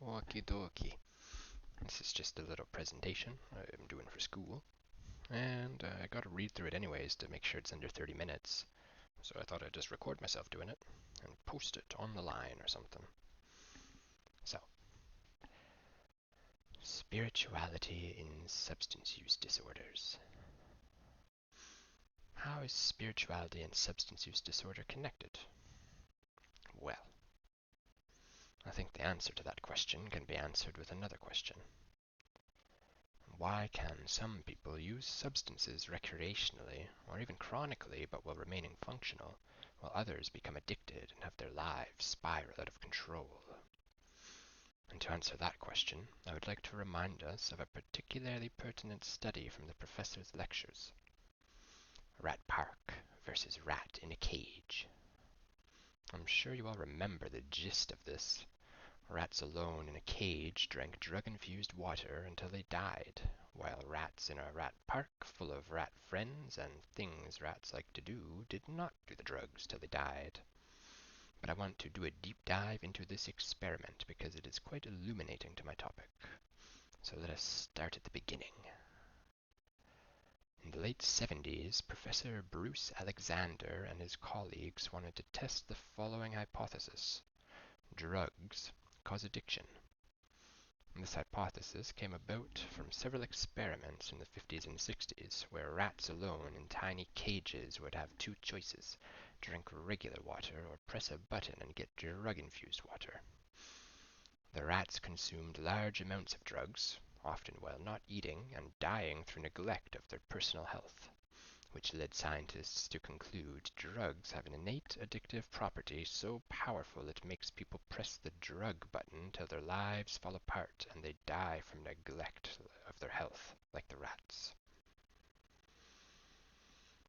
Okie dokie. This is just a little presentation I'm doing for school, and I gotta read through it anyways to make sure it's under 30 minutes. So I thought I'd just record myself doing it and post it on the line or something. So, spirituality in substance use disorders. How is spirituality and substance use disorder connected? Well, I think the answer to that question can be answered with another question. Why can some people use substances recreationally or even chronically but while remaining functional, while others become addicted and have their lives spiral out of control? And to answer that question, I would like to remind us of a particularly pertinent study from the professor's lectures. Rat Park versus Rat in a Cage. I'm sure you all remember the gist of this. Rats alone in a cage drank drug-infused water until they died, while rats in a rat park full of rat friends and things rats like to do did not do the drugs till they died. But I want to do a deep dive into this experiment because it is quite illuminating to my topic. So let us start at the beginning. In the late 70s, Professor Bruce Alexander and his colleagues wanted to test the following hypothesis. Drugs cause addiction. This hypothesis came about from several experiments in the 50s and 60s, where rats alone in tiny cages would have two choices: drink regular water or press a button and get drug-infused water. The rats consumed large amounts of drugs, often while not eating and dying through neglect of their personal health, which led scientists to conclude drugs have an innate addictive property so powerful it makes people press the drug button till their lives fall apart and they die from neglect of their health, like the rats.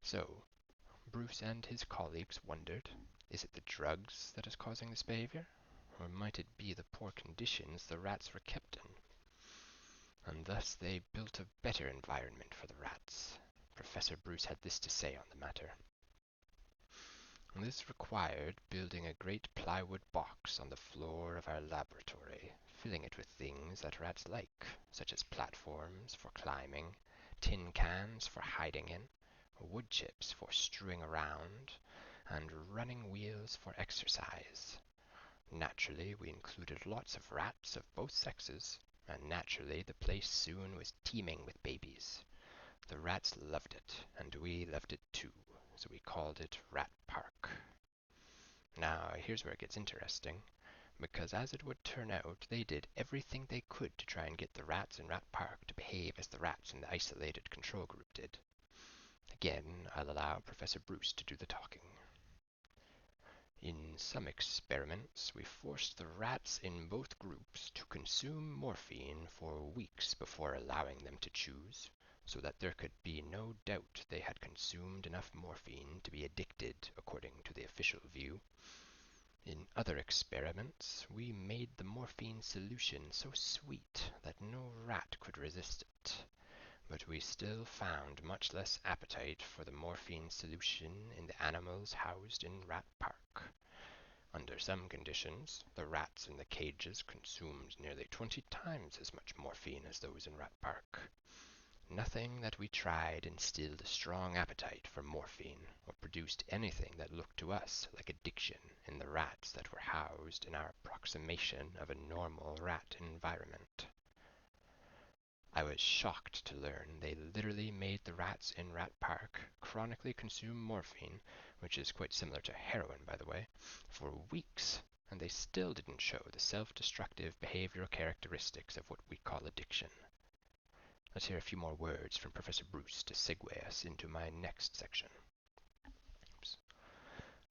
So, Bruce and his colleagues wondered, is it the drugs that is causing this behavior? Or might it be the poor conditions the rats were kept in? And thus they built a better environment for the rats. Professor Bruce had this to say on the matter. This required building a great plywood box on the floor of our laboratory, filling it with things that rats like, such as platforms for climbing, tin cans for hiding in, wood chips for strewing around, and running wheels for exercise. Naturally, we included lots of rats of both sexes, and naturally the place soon was teeming with babies. The rats loved it, and we loved it too, so we called it Rat Park. Now, here's where it gets interesting, because as it would turn out, they did everything they could to try and get the rats in Rat Park to behave as the rats in the isolated control group did. Again, I'll allow Professor Bruce to do the talking. In some experiments, we forced the rats in both groups to consume morphine for weeks before allowing them to choose, so that there could be no doubt they had consumed enough morphine to be addicted, according to the official view. In other experiments, we made the morphine solution so sweet that no rat could resist it, but we still found much less appetite for the morphine solution in the animals housed in Rat Park. Under some conditions, the rats in the cages consumed nearly 20 times as much morphine as those in Rat Park. Nothing that we tried instilled a strong appetite for morphine or produced anything that looked to us like addiction in the rats that were housed in our approximation of a normal rat environment. I was shocked to learn they literally made the rats in Rat Park chronically consume morphine, which is quite similar to heroin, by the way, for weeks, and they still didn't show the self-destructive behavioral characteristics of what we call addiction. Let's hear a few more words from Professor Bruce to segue us into my next section. Oops.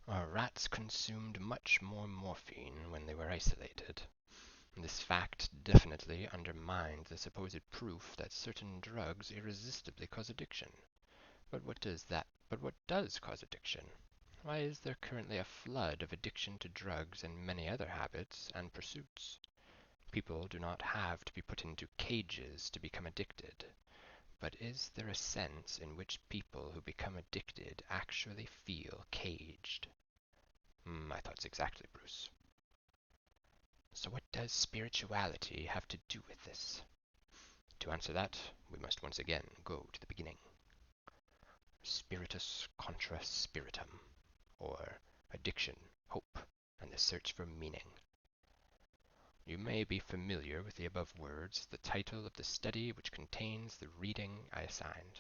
Our rats consumed much more morphine when they were isolated. This fact definitely undermined the supposed proof that certain drugs irresistibly cause addiction. But what does cause addiction? Why is there currently a flood of addiction to drugs and many other habits and pursuits? People do not have to be put into cages to become addicted. But is there a sense in which people who become addicted actually feel caged? My thoughts exactly, Bruce. So what does spirituality have to do with this? To answer that, we must once again go to the beginning. Spiritus contra spiritum, or addiction, hope, and the search for meaning. You may be familiar with the above words, the title of the study which contains the reading I assigned.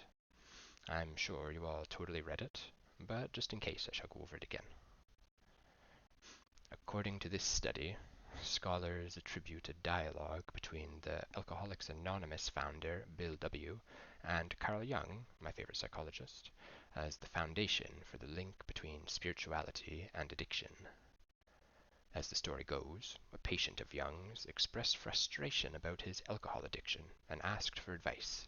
I'm sure you all totally read it, but just in case I shall go over it again. According to this study, scholars attribute a dialogue between the Alcoholics Anonymous founder, Bill W., and Carl Jung, my favorite psychologist, as the foundation for the link between spirituality and addiction. As the story goes, a patient of Jung's expressed frustration about his alcohol addiction and asked for advice,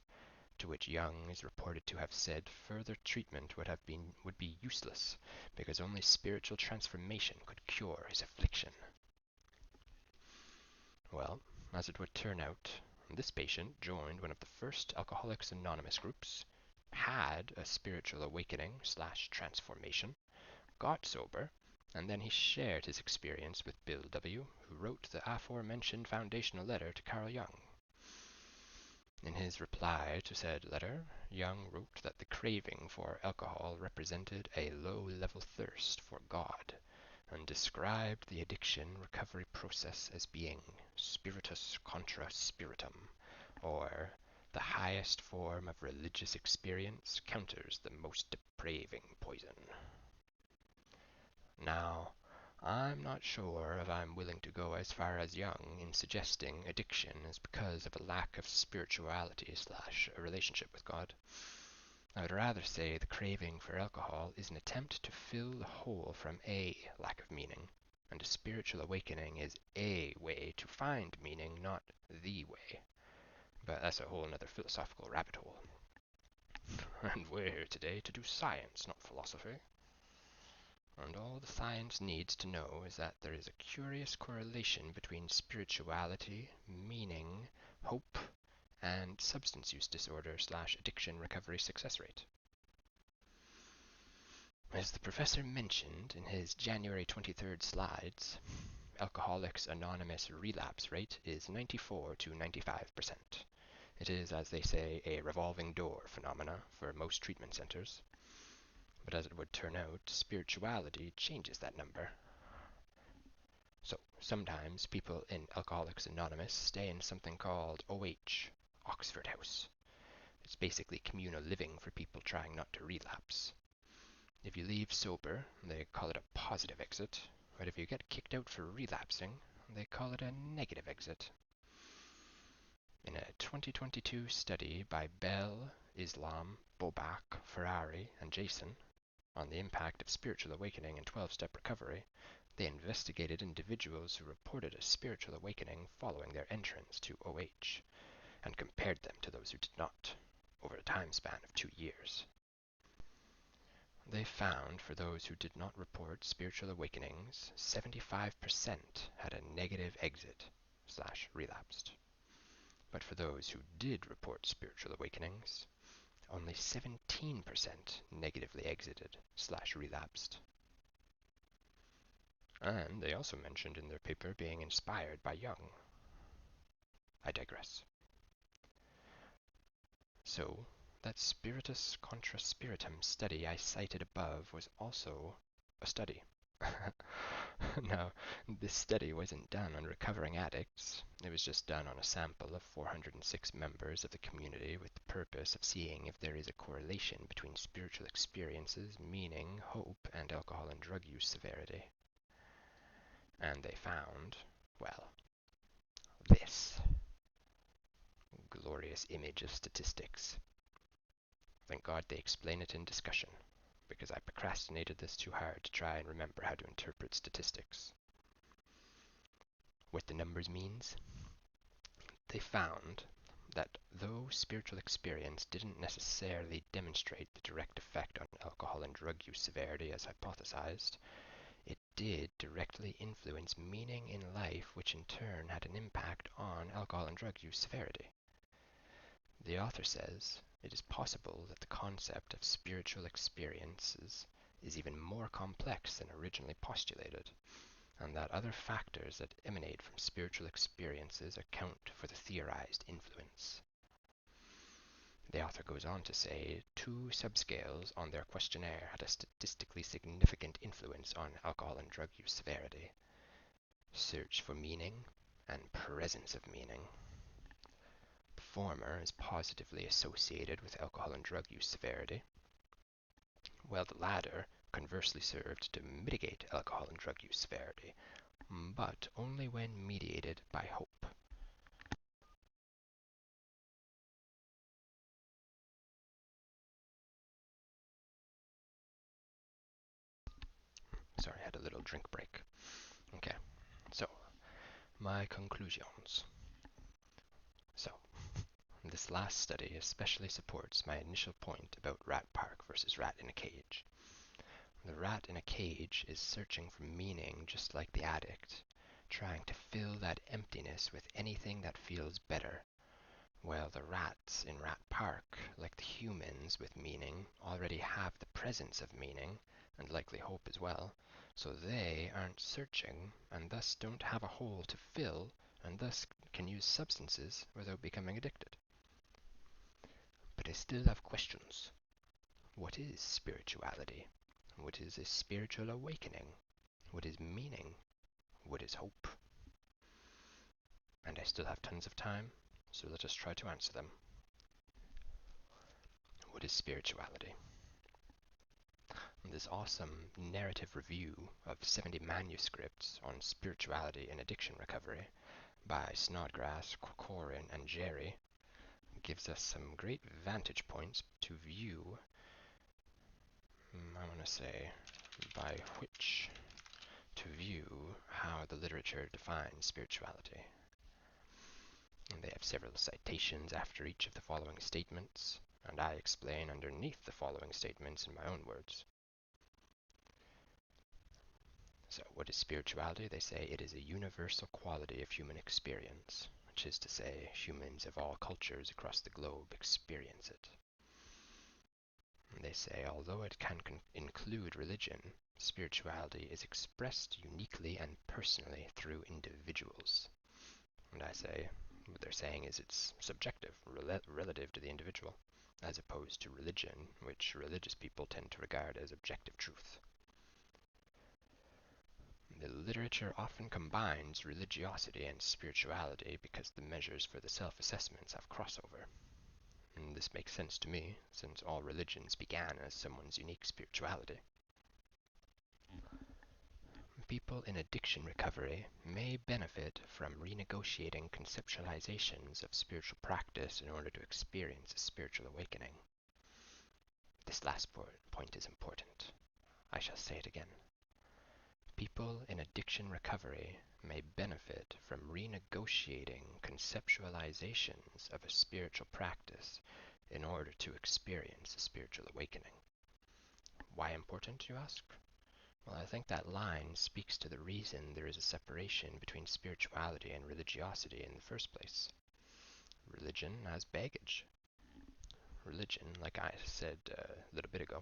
to which Jung is reported to have said further treatment would be useless, because only spiritual transformation could cure his affliction. Well, as it would turn out, this patient joined one of the first Alcoholics Anonymous groups, had a spiritual awakening/transformation, got sober, and then he shared his experience with Bill W., who wrote the aforementioned foundational letter to Carl Jung. In his reply to said letter, Jung wrote that the craving for alcohol represented a low-level thirst for God, and described the addiction recovery process as being spiritus contra spiritum, or the highest form of religious experience counters the most depraving poison. Now, I'm not sure if I'm willing to go as far as Jung in suggesting addiction is because of a lack of spirituality/a relationship with God. I would rather say the craving for alcohol is an attempt to fill the hole from a lack of meaning, and a spiritual awakening is a way to find meaning, not the way. But that's a whole other philosophical rabbit hole. And we're here today to do science, not philosophy. And all the science needs to know is that there is a curious correlation between spirituality, meaning, hope, and substance use disorder/addiction recovery success rate. As the professor mentioned in his January 23rd slides, Alcoholics Anonymous relapse rate is 94 to 95%. It is, as they say, a revolving door phenomena for most treatment centers. But as it would turn out, spirituality changes that number. So, sometimes people in Alcoholics Anonymous stay in something called OH, Oxford House. It's basically communal living for people trying not to relapse. If you leave sober, they call it a positive exit, but if you get kicked out for relapsing, they call it a negative exit. In a 2022 study by Bell, Islam, Bobak, Ferrari, and Jason on the impact of spiritual awakening and 12-step recovery, they investigated individuals who reported a spiritual awakening following their entrance to OH, and compared them to those who did not, over a time span of 2 years. They found for those who did not report spiritual awakenings, 75% had a negative exit/relapsed. But for those who did report spiritual awakenings, only 17% negatively exited/relapsed. And they also mentioned in their paper being inspired by Jung. I digress. So, that spiritus contra spiritum study I cited above was also a study. Now, this study wasn't done on recovering addicts. It was just done on a sample of 406 members of the community with the purpose of seeing if there is a correlation between spiritual experiences, meaning, hope, and alcohol and drug use severity. And they found, well, this glorious image of statistics. Thank God they explain it in discussion, because I procrastinated this too hard to try and remember how to interpret statistics. What the numbers means? They found that though spiritual experience didn't necessarily demonstrate the direct effect on alcohol and drug use severity as hypothesized, it did directly influence meaning in life, which in turn had an impact on alcohol and drug use severity. The author says it is possible that the concept of spiritual experiences is even more complex than originally postulated, and that other factors that emanate from spiritual experiences account for the theorized influence. The author goes on to say 2 subscales on their questionnaire had a statistically significant influence on alcohol and drug use severity: search for meaning and presence of meaning. The former is positively associated with alcohol and drug use severity, while the latter conversely served to mitigate alcohol and drug use severity, but only when mediated by hope. Sorry, I had a little drink break. Okay, so my conclusions. So, this last study especially supports my initial point about Rat Park versus Rat in a Cage. The rat in a cage is searching for meaning just like the addict, trying to fill that emptiness with anything that feels better, while the rats in Rat Park, like the humans with meaning, already have the presence of meaning, and likely hope as well, so they aren't searching, and thus don't have a hole to fill, and thus can use substances without becoming addicted. But I still have questions. What is spirituality? What is a spiritual awakening? What is meaning? What is hope? And I still have tons of time, so let us try to answer them. What is spirituality? This awesome narrative review of 70 manuscripts on spirituality and addiction recovery by Snodgrass, Corcoran, and Jerry gives us some great vantage points to view, I want to say, by which to view how the literature defines spirituality. And they have several citations after each of the following statements, and I explain underneath the following statements in my own words. So, what is spirituality? They say it is a universal quality of human experience, which is to say, humans of all cultures across the globe experience it. And they say, although it can include religion, spirituality is expressed uniquely and personally through individuals. And I say, what they're saying is it's subjective, relative to the individual, as opposed to religion, which religious people tend to regard as objective truth. The literature often combines religiosity and spirituality because the measures for the self-assessments have crossover. And this makes sense to me, since all religions began as someone's unique spirituality. People in addiction recovery may benefit from renegotiating conceptualizations of spiritual practice in order to experience a spiritual awakening. This last point is important. I shall say it again. People in addiction recovery may benefit from renegotiating conceptualizations of a spiritual practice in order to experience a spiritual awakening. Why important, you ask? Well, I think that line speaks to the reason there is a separation between spirituality and religiosity in the first place. Religion has baggage. Religion, like I said a little bit ago,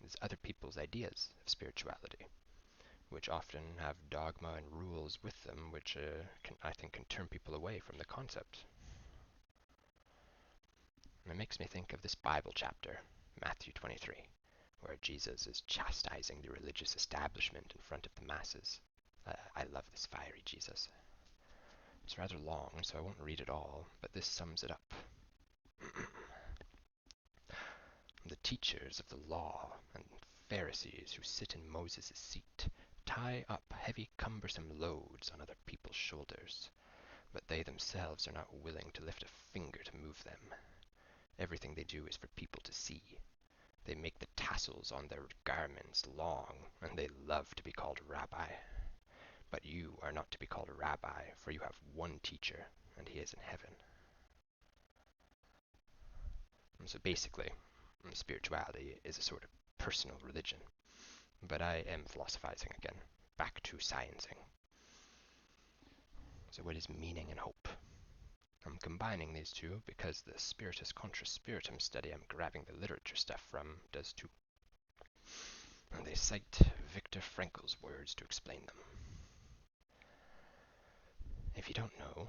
is other people's ideas of spirituality, which often have dogma and rules with them, which I think can turn people away from the concept. And it makes me think of this Bible chapter, Matthew 23, where Jesus is chastising the religious establishment in front of the masses. I love this fiery Jesus. It's rather long, so I won't read it all, but this sums it up. The teachers of the law and Pharisees who sit in Moses' seat tie up heavy cumbersome loads on other people's shoulders, but they themselves are not willing to lift a finger to move them. Everything they do is for people to see. They make the tassels on their garments long, and they love to be called rabbi. But you are not to be called a rabbi, for you have one teacher, and he is in heaven. And so basically, spirituality is a sort of personal religion. But I am philosophizing again, back to sciencing. So what is meaning and hope? I'm combining these two because the Spiritus Contra Spiritum study I'm grabbing the literature stuff from does too. And they cite Viktor Frankl's words to explain them. If you don't know,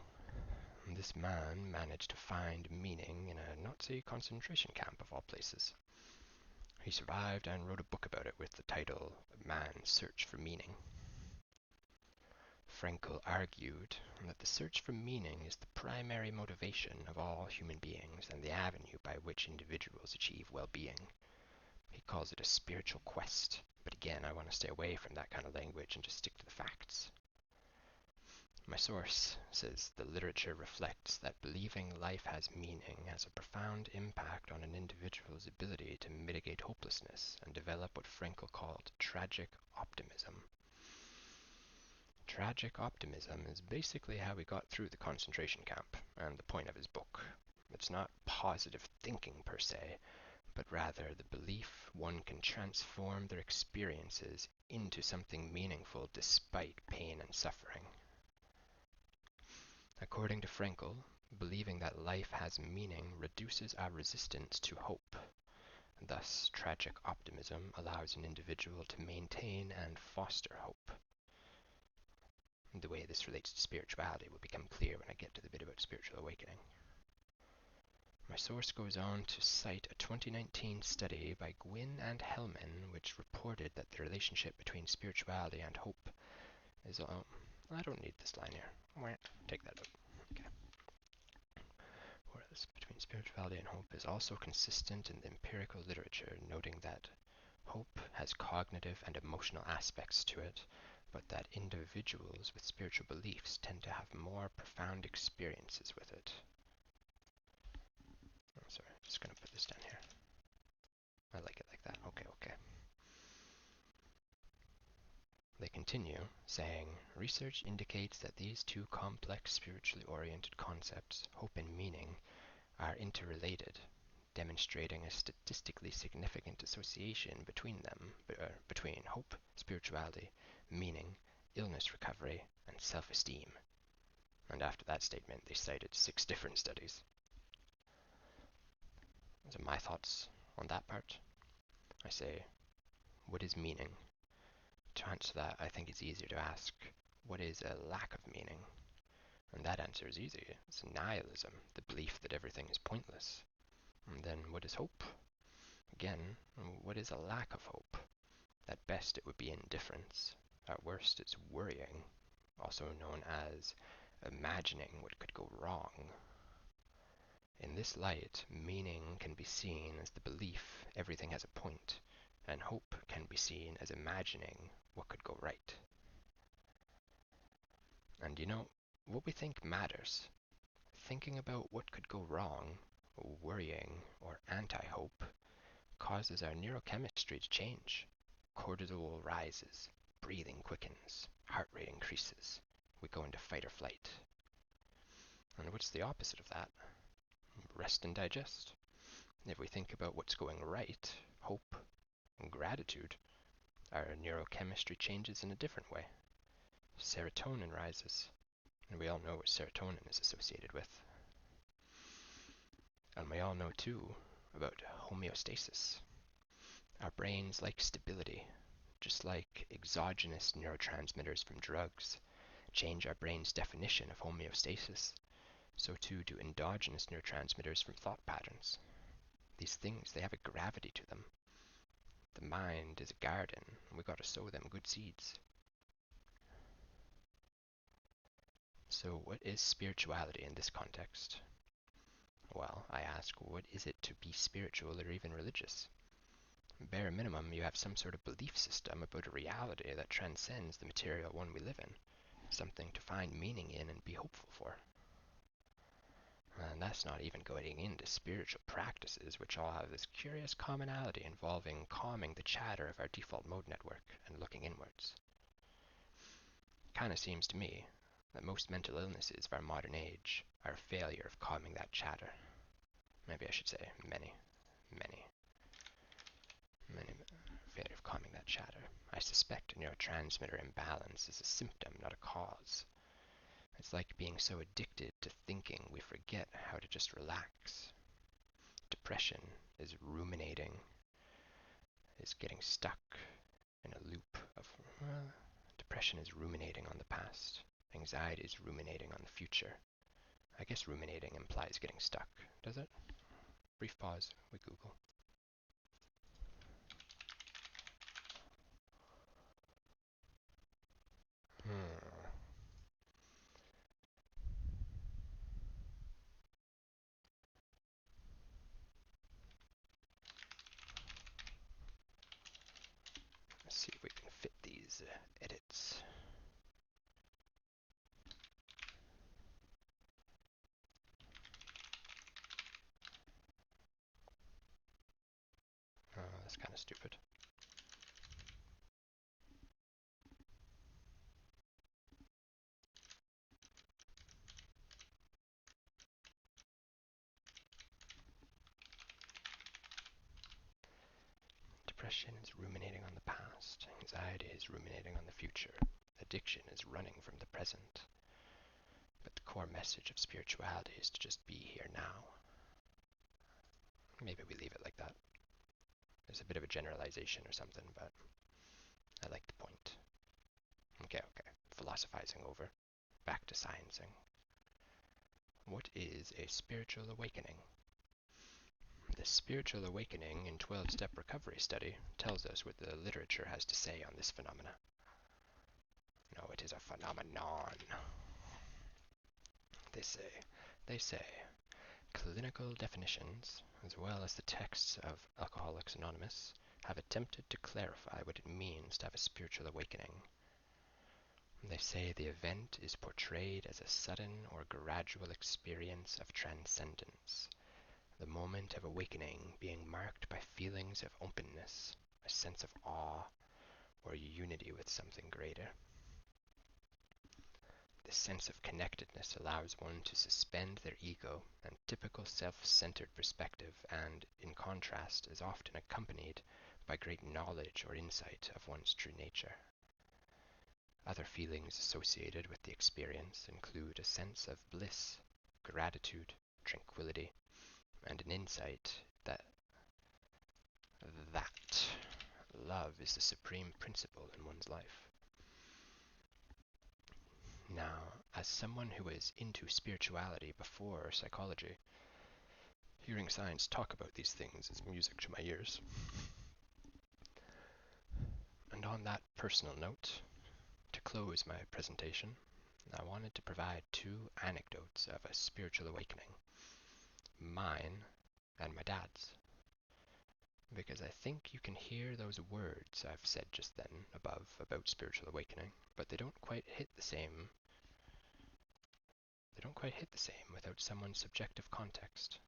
this man managed to find meaning in a Nazi concentration camp of all places. He survived and wrote a book about it with the title Man's Search for Meaning. Frankl argued that the search for meaning is the primary motivation of all human beings and the avenue by which individuals achieve well-being. He calls it a spiritual quest, but again, I want to stay away from that kind of language and just stick to the facts. My source says the literature reflects that believing life has meaning has a profound impact on an individual's ability to mitigate hopelessness and develop what Frankl called tragic optimism. Tragic optimism is basically how he got through the concentration camp, and the point of his book. It's not positive thinking per se, but rather the belief one can transform their experiences into something meaningful despite pain and suffering. According to Frankl, believing that life has meaning reduces our resistance to hope. Thus, tragic optimism allows an individual to maintain and foster hope. The way this relates to spirituality will become clear when I get to the bit about spiritual awakening. My source goes on to cite a 2019 study by Gwynn and Hellman, which reported that the relationship between spirituality and hope is... I don't need this line here. Take that out. Okay. Whereas between spirituality and hope is also consistent in the empirical literature, noting that hope has cognitive and emotional aspects to it, but that individuals with spiritual beliefs tend to have more profound experiences with it. Oh, sorry, I'm just going to put this down here. I like it like that. Okay. They continue, saying, research indicates that these two complex spiritually oriented concepts, hope and meaning, are interrelated, demonstrating a statistically significant association between them, between hope, spirituality, meaning, illness recovery, and self-esteem. And after that statement, they cited 6 different studies. So my thoughts on that part, I say, what is meaning? To answer that, I think it's easier to ask, what is a lack of meaning? And that answer is easy. It's nihilism, the belief that everything is pointless. And then what is hope? Again, what is a lack of hope? At best, it would be indifference. At worst, it's worrying, also known as imagining what could go wrong. In this light, meaning can be seen as the belief everything has a point, and hope can be seen as imagining what could go right. And what we think matters. Thinking about what could go wrong, worrying, or anti-hope causes our neurochemistry to change. Cortisol rises, breathing quickens, heart rate increases. We go into fight or flight. And what's the opposite of that? Rest and digest. If we think about what's going right, hope, and gratitude, our neurochemistry changes in a different way. Serotonin rises, and we all know what serotonin is associated with. And we all know too about homeostasis. Our brains like stability, just like exogenous neurotransmitters from drugs change our brain's definition of homeostasis, so too do endogenous neurotransmitters from thought patterns. These things, they have a gravity to them. The mind is a garden, and we gotta sow them good seeds. So what is spirituality in this context? Well, I ask, what is it to be spiritual or even religious? Bare minimum, you have some sort of belief system about a reality that transcends the material one we live in, something to find meaning in and be hopeful for. And that's not even going into spiritual practices, which all have this curious commonality involving calming the chatter of our default mode network and looking inwards. Kinda seems to me that most mental illnesses of our modern age are a failure of calming that chatter. Maybe I should say many failure of calming that chatter. I suspect a neurotransmitter imbalance is a symptom, not a cause. It's like being so addicted to thinking we forget how to just relax. Depression is ruminating, is getting stuck in a loop of... depression is ruminating on the past. Anxiety is ruminating on the future. I guess ruminating implies getting stuck, does it? Brief pause. We Google. Hmm. Let's see if we can fit these edits. Oh, that's kind of stupid. Depression is ruminating on the past. Anxiety is ruminating on the future. Addiction is running from the present. But the core message of spirituality is to just be here now. Maybe we leave it like that. There's a bit of a generalization or something, but I like the point. Okay. Philosophizing over. Back to sciencing. What is a spiritual awakening? The Spiritual Awakening in 12-Step Recovery Study tells us what the literature has to say on this phenomena. No, it is a phenomenon. They say, clinical definitions, as well as the texts of Alcoholics Anonymous, have attempted to clarify what it means to have a spiritual awakening. They say the event is portrayed as a sudden or gradual experience of transcendence, the moment of awakening being marked by feelings of openness, a sense of awe, or unity with something greater. This sense of connectedness allows one to suspend their ego and typical self-centered perspective and, in contrast, is often accompanied by great knowledge or insight of one's true nature. Other feelings associated with the experience include a sense of bliss, gratitude, tranquility, and an insight that love is the supreme principle in one's life. Now, as someone who was into spirituality before psychology, hearing science talk about these things is music to my ears. And on that personal note, to close my presentation, I wanted to provide two anecdotes of a spiritual awakening, mine and my dad's, because I think you can hear those words I've said just then above about spiritual awakening, but they don't quite hit the same. They don't quite hit the same without someone's subjective context.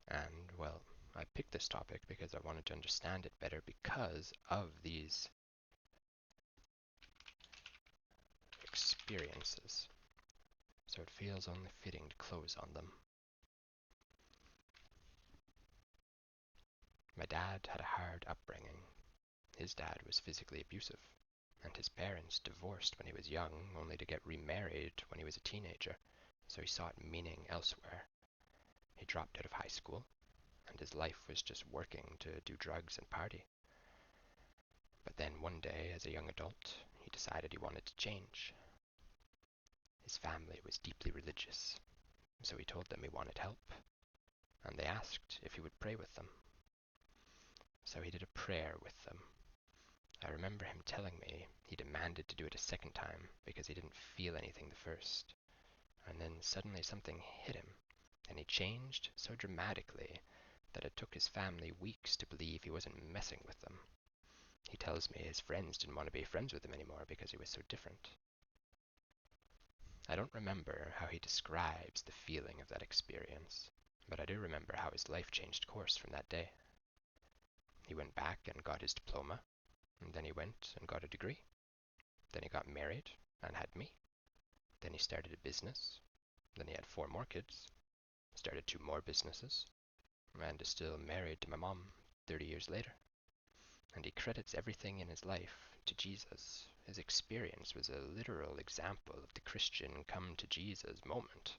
And, well, I picked this topic because I wanted to understand it better because of these experiences. So it feels only fitting to close on them. My dad had a hard upbringing. His dad was physically abusive, and his parents divorced when he was young, only to get remarried when he was a teenager, so he sought meaning elsewhere. He dropped out of high school, and his life was just working to do drugs and party. But then one day, as a young adult, he decided he wanted to change. His family was deeply religious, so he told them he wanted help, and they asked if he would pray with them. So he did a prayer with them. I remember him telling me he demanded to do it a second time because he didn't feel anything the first. And then suddenly something hit him, and he changed so dramatically that it took his family weeks to believe he wasn't messing with them. He tells me his friends didn't want to be friends with him anymore because he was so different. I don't remember how he describes the feeling of that experience, but I do remember how his life changed course from that day. He went back and got his diploma, and then he went and got a degree. Then he got married and had me. Then he started a business. Then he had 4 more kids, started 2 more businesses, and is still married to my mom 30 years later. And he credits everything in his life to Jesus. His experience was a literal example of the Christian come to Jesus moment.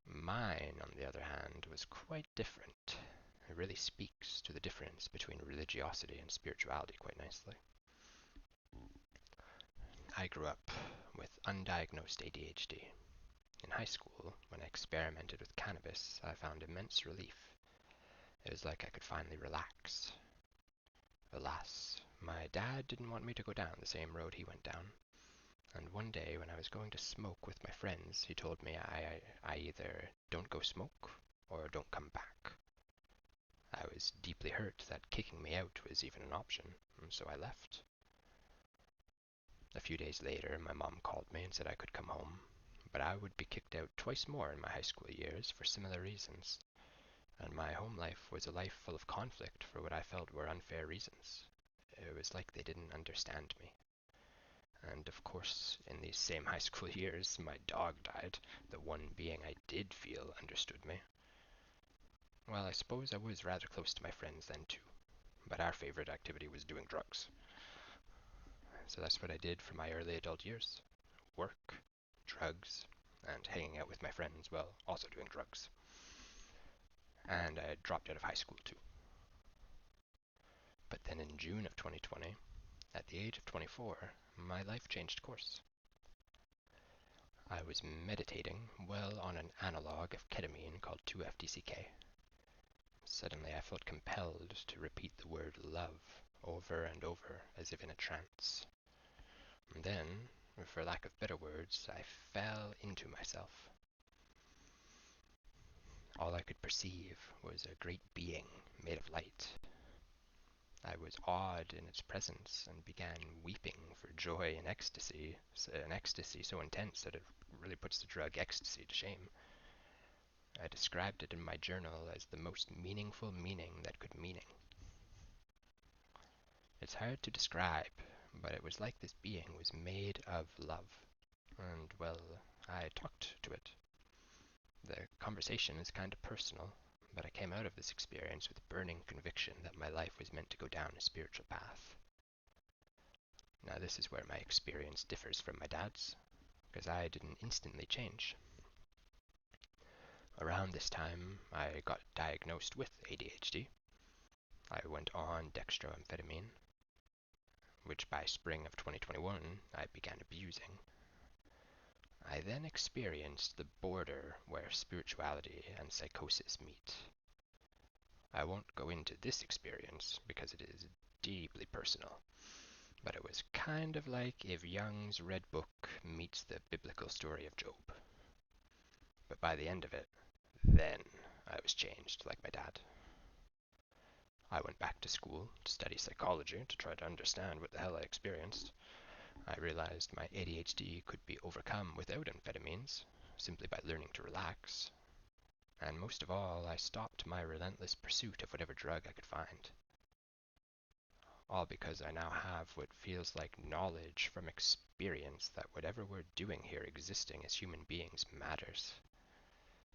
Mine, on the other hand, was quite different. It really speaks to the difference between religiosity and spirituality quite nicely. I grew up with undiagnosed ADHD. In high school, when I experimented with cannabis, I found immense relief. It was like I could finally relax. Alas, my dad didn't want me to go down the same road he went down. And one day when I was going to smoke with my friends, he told me I either don't go smoke or don't come back. I was deeply hurt that kicking me out was even an option, and so I left. A few days later, my mom called me and said I could come home, but I would be kicked out twice more in my high school years for similar reasons, and my home life was a life full of conflict for what I felt were unfair reasons. It was like they didn't understand me. And of course, in these same high school years, my dog died, the one being I did feel understood me. Well, I suppose I was rather close to my friends then too, but our favorite activity was doing drugs. So that's what I did for my early adult years. Work, drugs, and hanging out with my friends while also doing drugs. And I dropped out of high school too. But then in June of 2020, at the age of 24, my life changed course. I was meditating well on an analog of ketamine called 2-FDCK. Suddenly I felt compelled to repeat the word love over and over as if in a trance. And then, for lack of better words, I fell into myself. All I could perceive was a great being made of light. I was awed in its presence and began weeping for joy and ecstasy, an ecstasy so intense that it really puts the drug ecstasy to shame. I described it in my journal as the most meaningful meaning that could meaning. It's hard to describe, but it was like this being was made of love. And, well, I talked to it. The conversation is kind of personal, but I came out of this experience with a burning conviction that my life was meant to go down a spiritual path. Now this is where my experience differs from my dad's, because I didn't instantly change. Around this time, I got diagnosed with ADHD. I went on dextroamphetamine, which by spring of 2021 I began abusing. I then experienced the border where spirituality and psychosis meet. I won't go into this experience because it is deeply personal, but it was kind of like if Jung's Red Book meets the biblical story of Job. But by the end of it, then I was changed like my dad. I went back to school to study psychology to try to understand what the hell I experienced. I realized my ADHD could be overcome without amphetamines, simply by learning to relax. And most of all, I stopped my relentless pursuit of whatever drug I could find. All because I now have what feels like knowledge from experience that whatever we're doing here existing as human beings matters.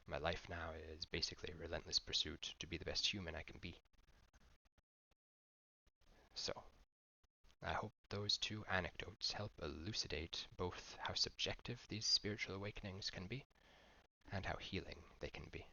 My life now is basically a relentless pursuit to be the best human I can be. So, I hope those two anecdotes help elucidate both how subjective these spiritual awakenings can be and how healing they can be.